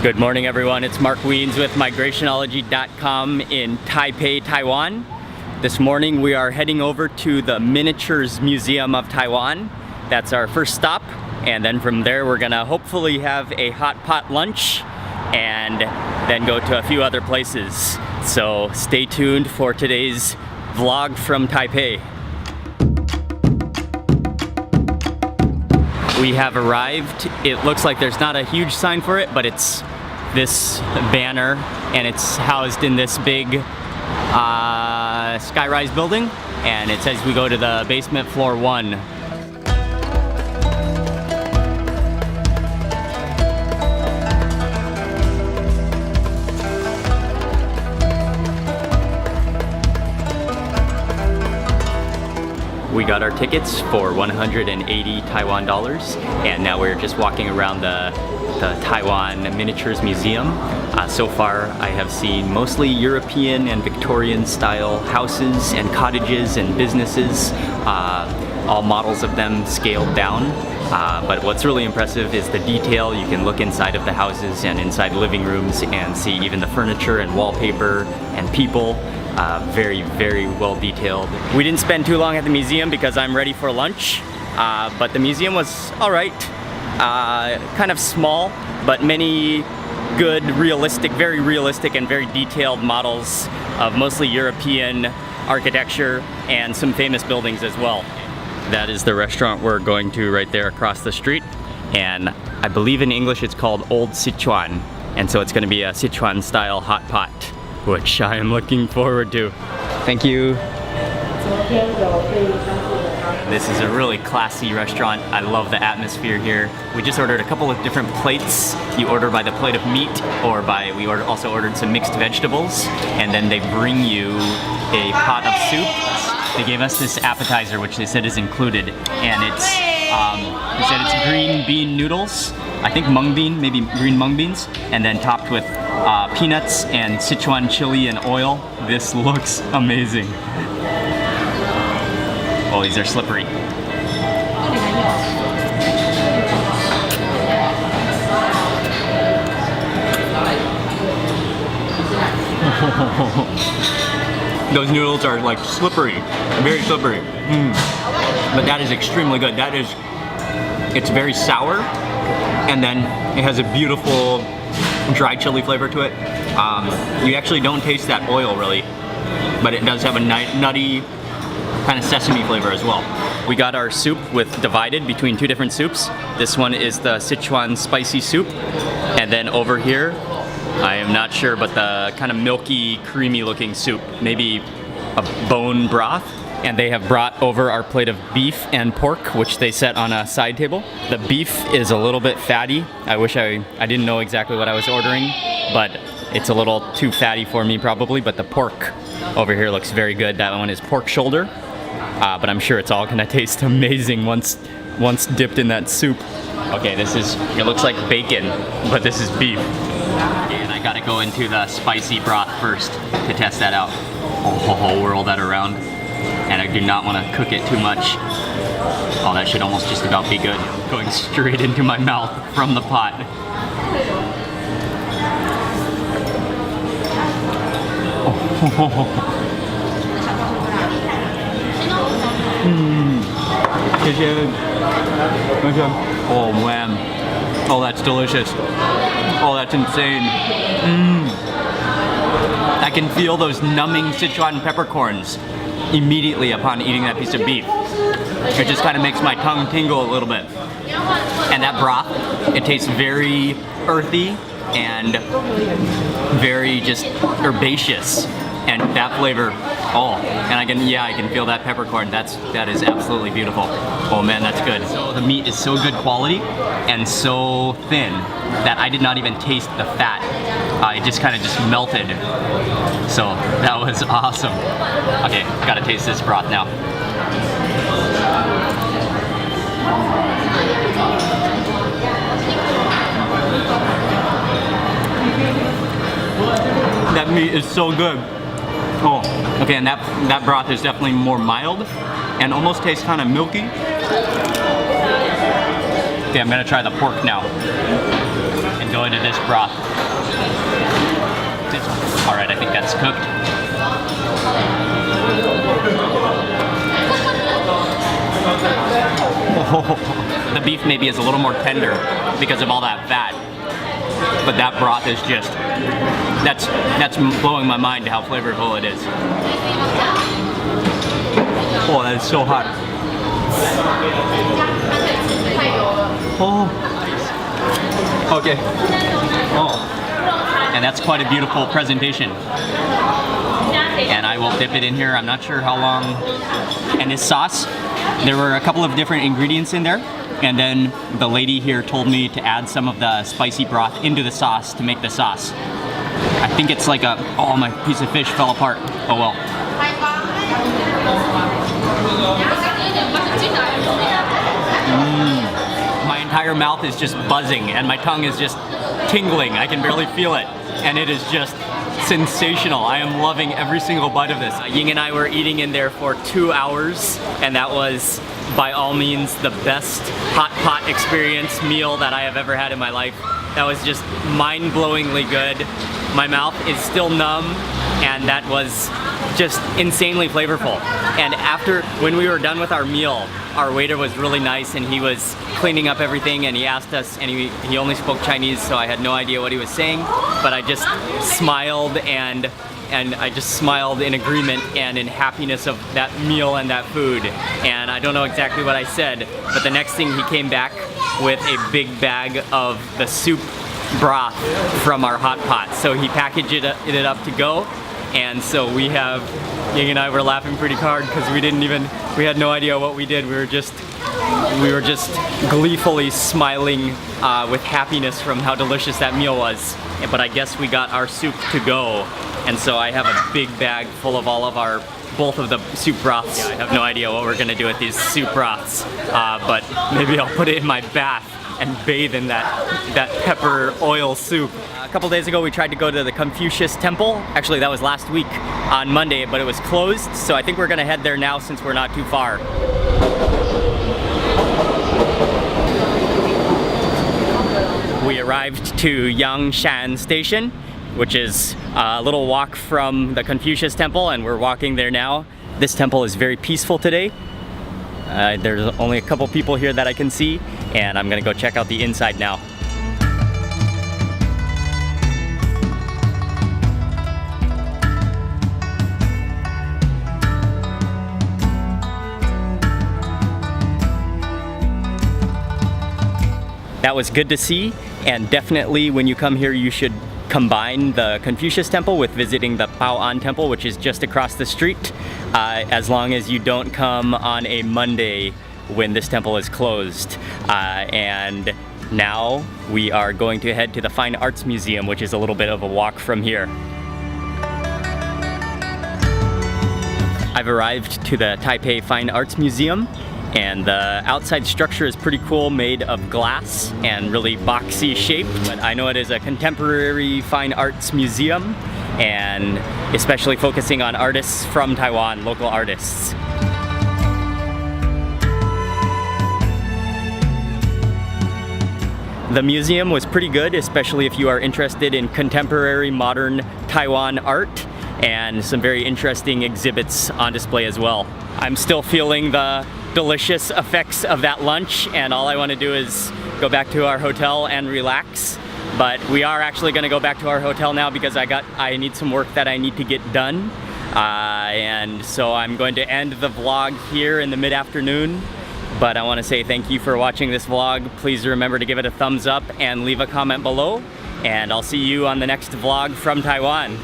Good morning everyone, it's Mark Wiens with migrationology.com in Taipei, Taiwan. This morning we are heading over to the Miniatures Museum of Taiwan. That's our first stop, and then from there we're gonna hopefully have a hot pot lunch and then go to a few other places. So stay tuned for today's vlog from Taipei. We have arrived. It looks like there's not a huge sign for it, but it's this banner, and it's housed in this big skyrise building, and it says we go to the basement floor 1. We got our tickets for 180 Taiwan dollars, and now we're just walking around the Taiwan Miniatures Museum. So far I have seen mostly European and Victorian style houses and cottages and businesses, all models of them scaled down. But what's really impressive is the detail. You can look inside of the houses and inside living rooms and see even the furniture and wallpaper and people. Very, very well detailed. We didn't spend too long at the museum because I'm ready for lunch, but the museum was all right. Kind of small, but many good, very realistic and very detailed models of mostly European architecture and some famous buildings as well. That is the restaurant we're going to right there across the street, and I believe in English it's called Old Sichuan, and so it's going to be a Sichuan style hot pot, which I am looking forward to. Thank you. This is a really classy restaurant. I love the atmosphere here. We just ordered a couple of different plates. You order by the plate of meat, or we also ordered some mixed vegetables, and then they bring you a pot of soup. They gave us this appetizer, which they said is included, and they said it's green bean noodles. I think mung bean, maybe green mung beans, and then topped with peanuts and Sichuan chili and oil. This looks amazing. Oh, these are slippery. Those noodles are like slippery, very slippery. But that is extremely good. It's very sour, and then it has a beautiful dry chili flavor to it. You actually don't taste that oil really, but it does have a nutty kind of sesame flavor as well. We got our soup divided between two different soups. This one is the Sichuan spicy soup, and then over here, I am not sure, but the kind of milky, creamy looking soup, maybe a bone broth. And they have brought over our plate of beef and pork, which they set on a side table. The beef is a little bit fatty. I wish I didn't know exactly what I was ordering, but it's a little too fatty for me probably. But the pork over here looks very good. That one is pork shoulder, but I'm sure it's all gonna taste amazing once dipped in that soup. Okay, it looks like bacon, but this is beef. And I gotta go into the spicy broth first to test that out. Oh, whirl that around. And I do not want to cook it too much. Oh, that should almost just about be good. Going straight into my mouth from the pot. Oh man. Oh, that's delicious. Oh, that's insane. I can feel those numbing Sichuan peppercorns immediately upon eating that piece of beef. It just kind of makes my tongue tingle a little bit. And that broth, it tastes very earthy and very just herbaceous. And that flavor, and I can feel that peppercorn. That is absolutely beautiful. Oh man, that's good. So the meat is so good quality and so thin that I did not even taste the fat. It just kind of melted. So that was awesome. Okay, gotta taste this broth now. That meat is so good. Oh, okay, and that broth is definitely more mild and almost tastes kind of milky. Okay, I'm gonna try the pork now. And go into this broth. All right, I think that's cooked. Oh, the beef maybe is a little more tender because of all that fat, but that broth is just, that's blowing my mind how flavorful it is. Oh, that is so hot. Oh. Okay. Oh. And that's quite a beautiful presentation. And I will dip it in here. I'm not sure how long. And this sauce, there were a couple of different ingredients in there. And then the lady here told me to add some of the spicy broth into the sauce to make the sauce. I think it's like a, oh, my piece of fish fell apart. Oh well. My entire mouth is just buzzing and my tongue is just tingling. I can barely feel it. And it is just sensational. I am loving every single bite of this. Ying and I were eating in there for 2 hours, and that was by all means the best hot pot experience meal that I have ever had in my life. That was just mind-blowingly good. My mouth is still numb, and that was just insanely flavorful. And after, when we were done with our meal, our waiter was really nice and he was cleaning up everything and he asked us, and he only spoke Chinese, so I had no idea what he was saying, but I just smiled and I just smiled in agreement and in happiness of that meal and that food. And I don't know exactly what I said, but the next thing he came back with a big bag of the soup broth from our hot pot. So he packaged it up to go. And so we have, Ying and I were laughing pretty hard because we had no idea what we did. We were just gleefully smiling with happiness from how delicious that meal was. But I guess we got our soup to go. And so I have a big bag full of all of both of the soup broths. Yeah, I have no idea what we're gonna do with these soup broths, but maybe I'll put it in my bath and bathe in that pepper oil soup. A couple days ago we tried to go to the Confucius Temple. Actually, that was last week on Monday, but it was closed. So I think we're gonna head there now since we're not too far. We arrived to Yangshan Station, which is a little walk from the Confucius Temple, and we're walking there now. This temple is very peaceful today. There's only a couple people here that I can see, and I'm gonna go check out the inside now. That was good to see, and definitely when you come here you should combine the Confucius Temple with visiting the Bao'an Temple, which is just across the street, as long as you don't come on a Monday when this temple is closed. And now we are going to head to the Fine Arts Museum, which is a little bit of a walk from here. I've arrived to the Taipei Fine Arts Museum, and the outside structure is pretty cool, made of glass and really boxy shaped. But I know it is a contemporary fine arts museum, and especially focusing on artists from Taiwan, local artists. The museum was pretty good, especially if you are interested in contemporary modern Taiwan art, and some very interesting exhibits on display as well. I'm still feeling the delicious effects of that lunch, and all I want to do is go back to our hotel and relax. But we are actually going to go back to our hotel now because I need some work that I need to get done. And so I'm going to end the vlog here in the mid-afternoon. But I want to say thank you for watching this vlog. Please remember to give it a thumbs up and leave a comment below. And I'll see you on the next vlog from Taiwan.